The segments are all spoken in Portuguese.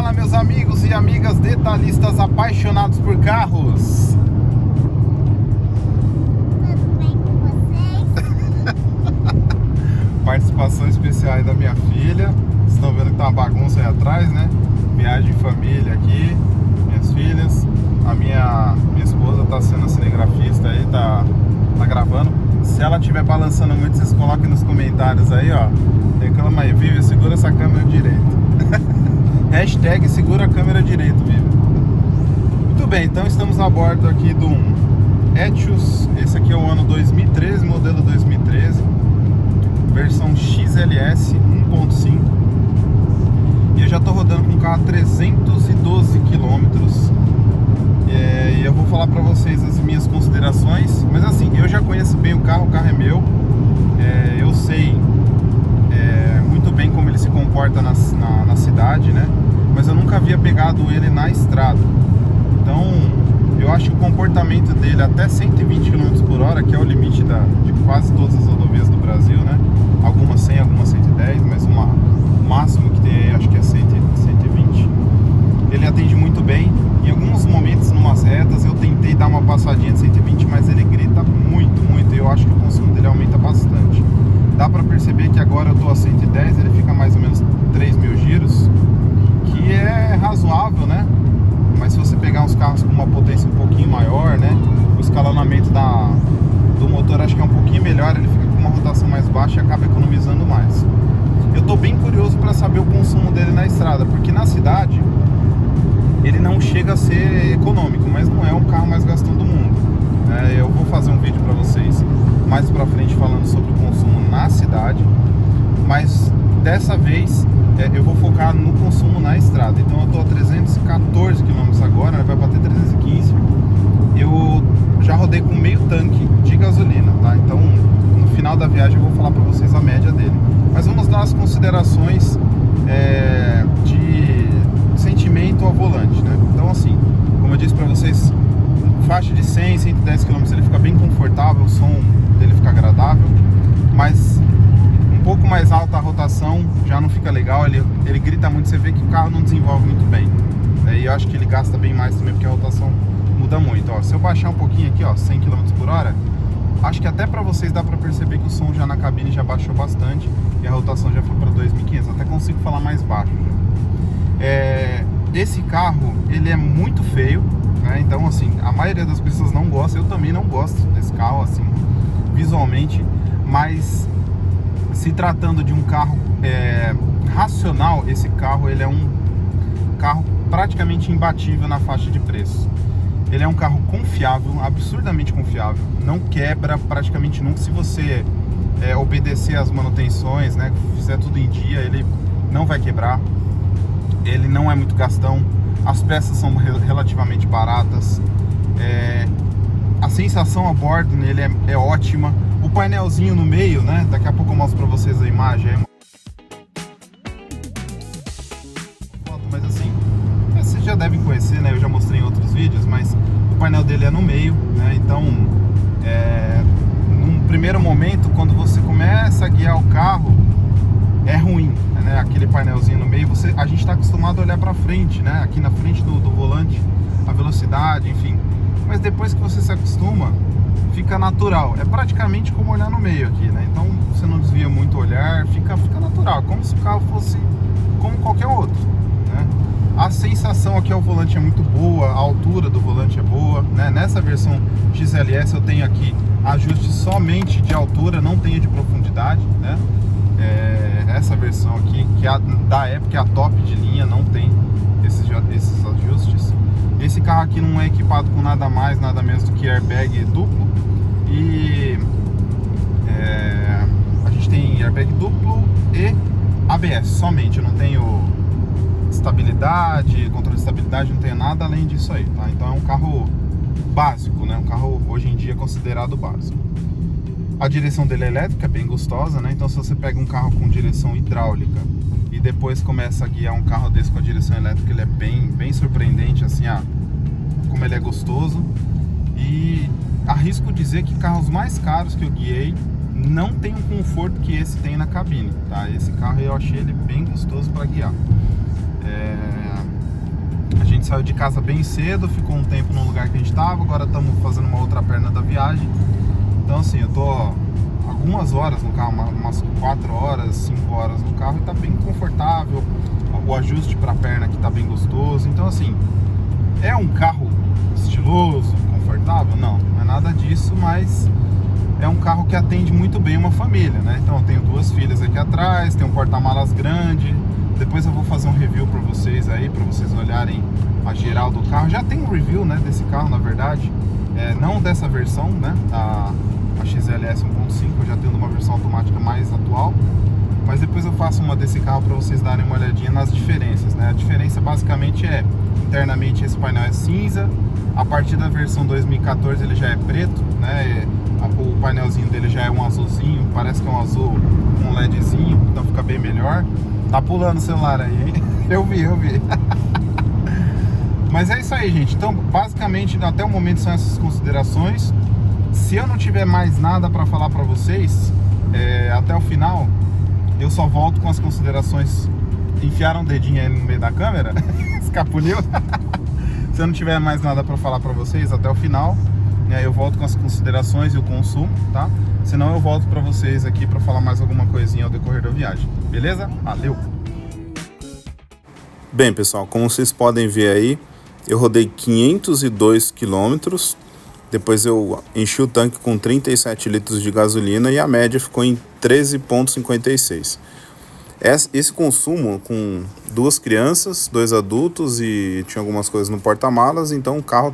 Fala, meus amigos e amigas detalhistas apaixonados por carros. Tudo bem com vocês? Participação especial aí da minha filha. Vocês estão vendo que tá uma bagunça aí atrás, né? Viagem de família aqui, minhas filhas. A minha esposa tá sendo cinegrafista aí, tá gravando. Se ela estiver balançando muito, vocês coloquem nos comentários aí, ó. Reclama aí, Vivi, segura essa câmera direito. Hashtag segura a câmera direito, Vivi. Muito bem, então estamos a bordo aqui do Etios. Esse aqui é o ano 2013, modelo 2013, versão XLS 1.5. E eu já tô rodando com o carro a 312 km. E eu vou falar pra vocês as minhas considerações. Mas assim, eu já conheço bem o carro é meu. Eu sei muito bem como ele se comporta na cidade, né? Mas eu nunca havia pegado ele na estrada. Então, eu acho que o comportamento dele até 120 km por hora, que é o limite de quase todas as rodovias do Brasil, né? Algumas 100, algumas 110, mas o máximo que tem aí acho que é 120. Ele atende muito bem. Em alguns momentos, numas retas, eu tentei dar uma passadinha de 120, mas ele grita muito, muito. E eu acho que o consumo dele aumenta bastante. Dá pra perceber que agora eu tô a 110, ele fica mais ou menos 3.000 giros, que é razoável, né? Mas se você pegar uns carros com uma potência um pouquinho maior, né? O escalonamento do motor acho que é um pouquinho melhor, ele fica com uma rotação mais baixa e acaba economizando mais. Eu tô bem curioso para saber o consumo dele na estrada, porque na cidade ele não chega a ser econômico, mas não é o carro mais gastão do mundo. Eu vou fazer um vídeo para vocês mais pra frente falando sobre o consumo na cidade, mas dessa vez eu vou focar no consumo na estrada. Então eu tô a 314 km agora, vai bater 315. Eu já rodei com meio tanque de gasolina, tá? Então no final da viagem eu vou falar pra vocês a média dele. Mas vamos dar as considerações de sentimento ao volante, né? Então assim, como eu disse pra vocês, faixa de 100, 110 km ele fica bem confortável, o som dele fica agradável, mas um pouco mais alta a rotação já não fica legal, ele grita muito, você vê que o carro não desenvolve muito bem. E eu acho que ele gasta bem mais também, porque a rotação muda muito. Ó, se eu baixar um pouquinho aqui, ó, 100 km por hora, acho que até pra vocês dá pra perceber que o som já na cabine já baixou bastante e a rotação já foi pra 2.500, até consigo falar mais baixo já. Esse carro, ele é muito feio, né? Então assim, a maioria das pessoas não gosta, eu também não gosto desse carro assim, visualmente, mas se tratando de um carro racional, esse carro ele é um carro praticamente imbatível na faixa de preço. Ele é um carro confiável, absurdamente confiável, não quebra praticamente nunca. Se você obedecer às manutenções, né, fizer tudo em dia, ele não vai quebrar. Ele não é muito gastão, as peças são relativamente baratas, a sensação a bordo nele é ótima. O painelzinho no meio, né, daqui a pouco eu mostro pra vocês a imagem. Mas assim, vocês já devem conhecer, né, eu já mostrei em outros vídeos, mas o painel dele é no meio, né, então num primeiro momento, quando você começa a guiar o carro, é ruim, né? Aquele painelzinho no meio, a gente está acostumado a olhar para frente, né? Aqui na frente do volante, a velocidade, enfim. Mas depois que você se acostuma, fica natural. É praticamente como olhar no meio aqui, né? Então você não desvia muito o olhar, fica natural, como se o carro fosse como qualquer outro, né? A sensação aqui ao volante é muito boa, a altura do volante é boa, né? Nessa versão XLS eu tenho aqui ajuste somente de altura, não tenho de profundidade, né? Essa versão aqui, que é da época, é a top de linha, não tem esses ajustes. Esse carro aqui não é equipado com nada mais, nada menos do que airbag duplo. E a gente tem airbag duplo e ABS somente. Eu não tenho estabilidade, controle de estabilidade, não tenho nada além disso aí, tá? Então é um carro básico, né? Um carro hoje em dia considerado básico. A direção dele é elétrica, bem gostosa, né? Então se você pega um carro com direção hidráulica e depois começa a guiar um carro desse com a direção elétrica, ele é bem surpreendente, assim, como ele é gostoso. E arrisco dizer que carros mais caros que eu guiei não tem o conforto que esse tem na cabine, tá? Esse carro eu achei ele bem gostoso para guiar. gente saiu de casa bem cedo, ficou um tempo no lugar que a gente estava, agora estamos fazendo uma outra perna da viagem. Então assim, eu tô algumas horas no carro, umas 4 horas, 5 horas no carro, e tá bem confortável. O ajuste para a perna aqui tá bem gostoso. Então assim, é um carro estiloso, confortável? Não é nada disso, mas é um carro que atende muito bem uma família, né? Então eu tenho 2 filhas aqui atrás, tem um porta-malas grande. Depois eu vou fazer um review para vocês aí, para vocês olharem a geral do carro. Já tem um review, né, desse carro, na verdade, não dessa versão, né, a XLS 1.5, eu já tenho uma versão automática mais atual. Mas depois eu faço uma desse carro para vocês darem uma olhadinha nas diferenças, né? A diferença basicamente internamente esse painel é cinza. A partir da versão 2014 ele já é preto, né? O painelzinho dele já é um azulzinho, parece que é um azul, um LEDzinho, então fica bem melhor. Tá pulando o celular aí, hein? Eu vi. Mas é isso aí, gente. Então, basicamente, até o momento são essas considerações. Se eu não tiver mais nada para falar para vocês, até o final, eu só volto com as considerações. Enfiaram o dedinho aí no meio da câmera? Escapuliu? Se eu não tiver mais nada para falar para vocês até o final, eu volto com as considerações e o consumo, tá? Senão eu volto para vocês aqui para falar mais alguma coisinha ao decorrer da viagem. Beleza? Valeu! Bem, pessoal, como vocês podem ver aí, eu rodei 502 quilômetros. Depois eu enchi o tanque com 37 litros de gasolina e a média ficou em 13,56. Esse consumo com 2 crianças, 2 adultos e tinha algumas coisas no porta-malas, então o carro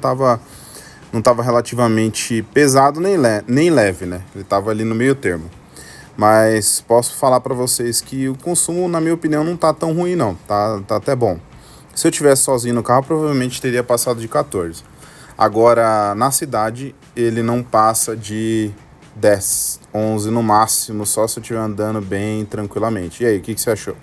não estava relativamente pesado nem leve, né? Ele estava ali no meio termo. Mas posso falar para vocês que o consumo, na minha opinião, não tá tão ruim não, tá até bom. Se eu tivesse sozinho no carro, provavelmente teria passado de 14. Agora, na cidade, ele não passa de 10, 11 no máximo, só se eu estiver andando bem tranquilamente. E aí, o que você achou?